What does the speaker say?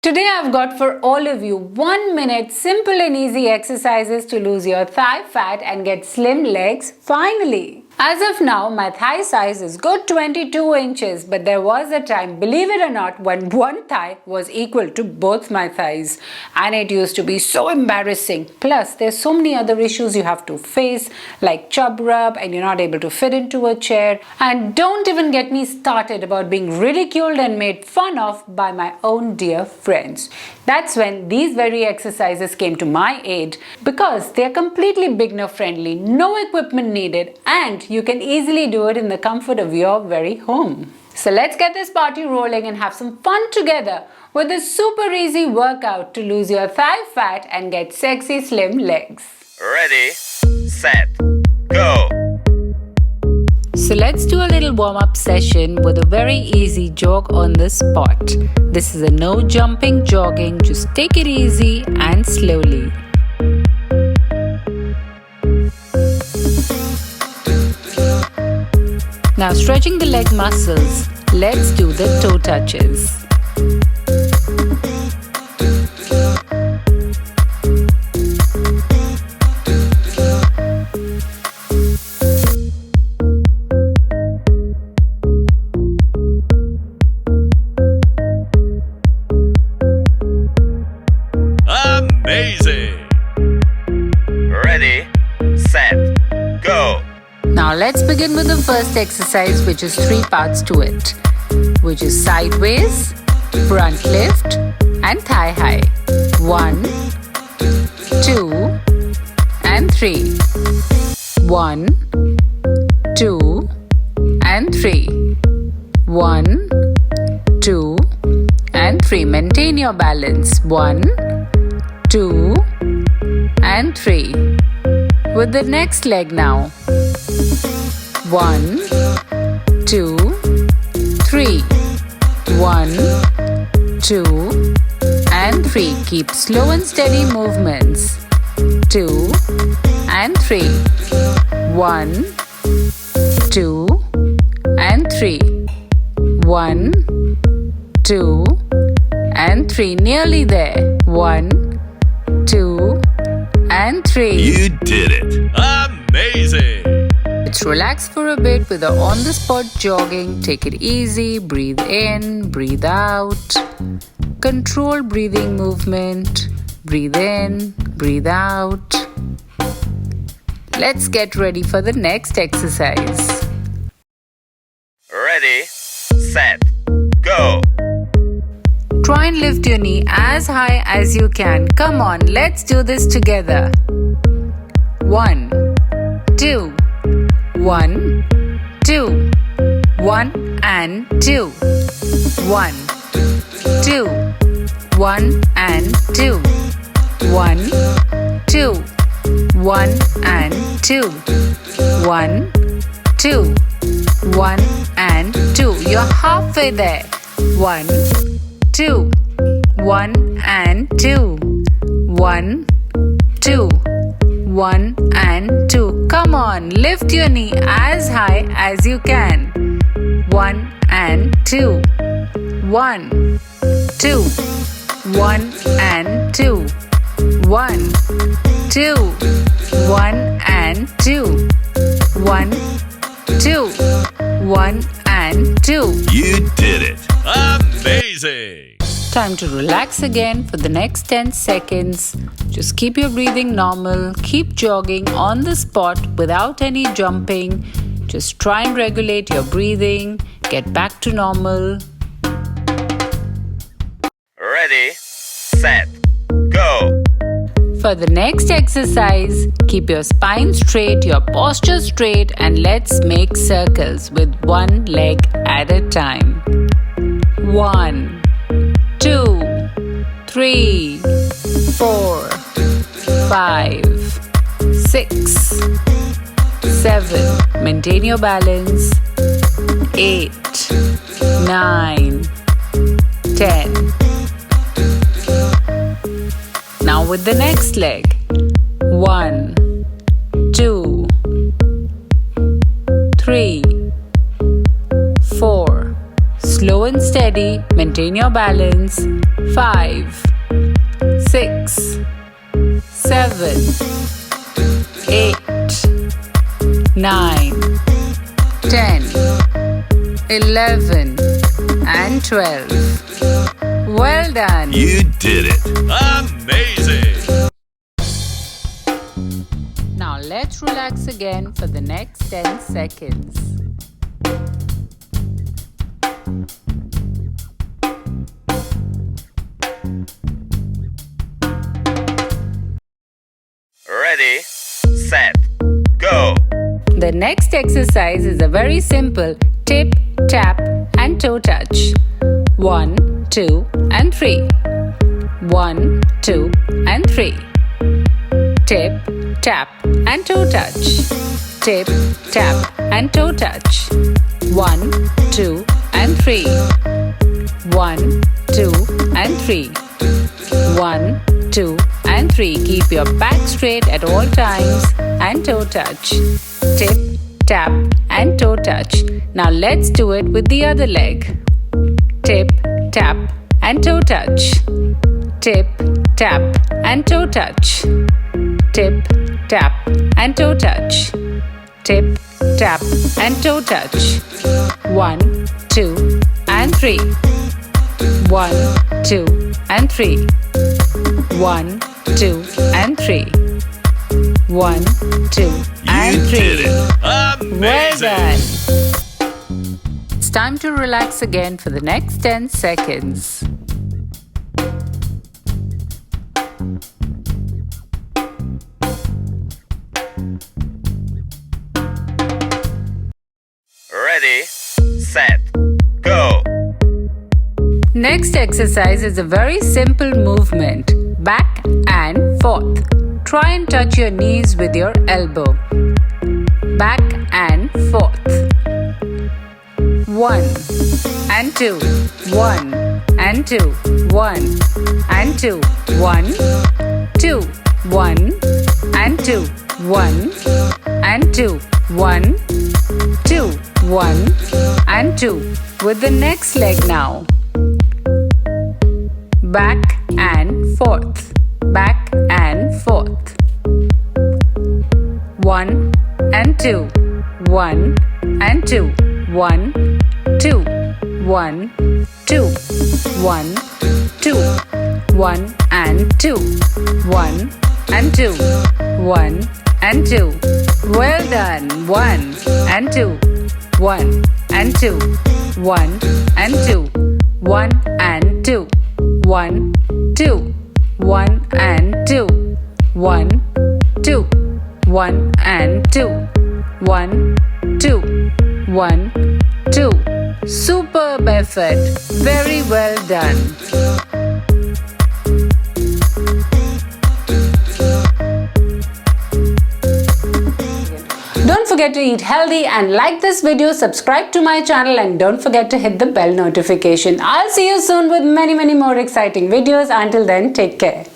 Today I've got for all of you 1 minute simple and easy exercises to lose your thigh fat and get slim legs finally. As of now, my thigh size is good 22 inches, but there was a time, believe it or not, when one thigh was equal to both my thighs, and it used to be so embarrassing. Plus, there's so many other issues you have to face, like chub rub, and you're not able to fit into a chair. And don't even get me started about being ridiculed and made fun of by my own dear friends. That's when these very exercises came to my aid, because they're completely beginner friendly, no equipment needed, and you can easily do it in the comfort of your very home. So let's get this party rolling and have some fun together with this super easy workout to lose your thigh fat and get sexy slim legs. Ready, set, go! So let's do a little warm-up session with a very easy jog on the spot. This is a no jumping jogging, just take it easy and slowly. Now stretching the leg muscles, let's do the toe touches. Amazing! Ready, set, go! Now let's begin with the first exercise, which is 3 parts to it, which is sideways, front lift and thigh high. 1, 2 and 3. 1, 2 and 3. 1, 2 and 3. Maintain your balance. 1, 2 and 3. With the next leg now. 1, 2, 3. 1, 2 and 3. Keep slow and steady movements. 2 and 3. 1, 2 and 3. 1, 2 and 3. Nearly there. 1, 2 and 3. You did it! Amazing! Let's relax for a bit with our on-the-spot jogging. Take it easy, breathe in, breathe out. Control breathing movement. Breathe in, breathe out. Let's get ready for the next exercise. Ready, set, go! Try and lift your knee as high as you can. Come on, let's do this together. 1, 2. 1, 2. 1 and 2. 1, 2. 1 and 2. 1, 2. 1 and 2. 1, 2. 1 and 2. You're halfway there. 1, 2. 1 and 2. 1, 2. 1 and 2. Come on, lift your knee as high as you can. 1 and 2. 1, 2. 1 and 2. 1, 2. 1 and 2. 1, 2. 1 and 2. You did it! Amazing! Time to relax again for the next 10 seconds. Just keep your breathing normal. Keep jogging on the spot without any jumping. Just try and regulate your breathing. Get back to normal. Ready, set, go! For the next exercise, keep your spine straight, your posture straight, and let's make circles with one leg at a time. 1, 2, 3, 4, 5, 6, 7. Maintain your balance. 8, 9, 10. Now with the next leg. 1, 2, 3, 4. Slow and steady, maintain your balance. 5, 6, 7, 8, 9, 10, 11, and 12. Well done! You did it! Amazing! Now let's relax again for the next 10 seconds. Ready, set, go! The next exercise is a very simple tip, tap, and toe touch. 1, 2, and 3. 1, 2, and 3. Tip, tap, and toe touch. Tip, tap, and toe touch. 1, 2, and 3. 1, 2, and 3. 1, 2, and 3. Keep your back straight at all times and toe touch. Tip, tap, and toe touch. Now let's do it with the other leg. Tip, tap, and toe touch. Tip, tap, and toe touch. Tip, tap, and toe touch. Tip, tap, and toe touch. 1, 2, and 3. 1, 2, and 3. 1, 2, and 3. 1, 2, and 3. You did it! Amazing! Well done! It's time to relax again for the next 10 seconds. Ready, set, go! Next exercise is a very simple movement, back and forth. Try and touch your knees with your elbow. Back and forth. 1 and 2, 1 and 2, 1 and 2, 1, 2, 1 and 2, 1 and 2, 1, 2, 1 and 2. With the next leg now. Back and forth. Back and forth. 1 and 2, 1 and 2, 1, 2, 1, 2, 1, 2, 1 and 2, 1 and 2, 1 and 2. Well done! 1 and 2, 1 and 2, 1 and 2, 1 and 2, 1, 2, 1 and 2, 1, 2, 1 and 2, 1, 2, 1, 2. Superb effort! Very well done! Don't forget to eat healthy and like this video, subscribe to my channel and don't forget to hit the bell notification. I'll see you soon with many more exciting videos. Until then, take care.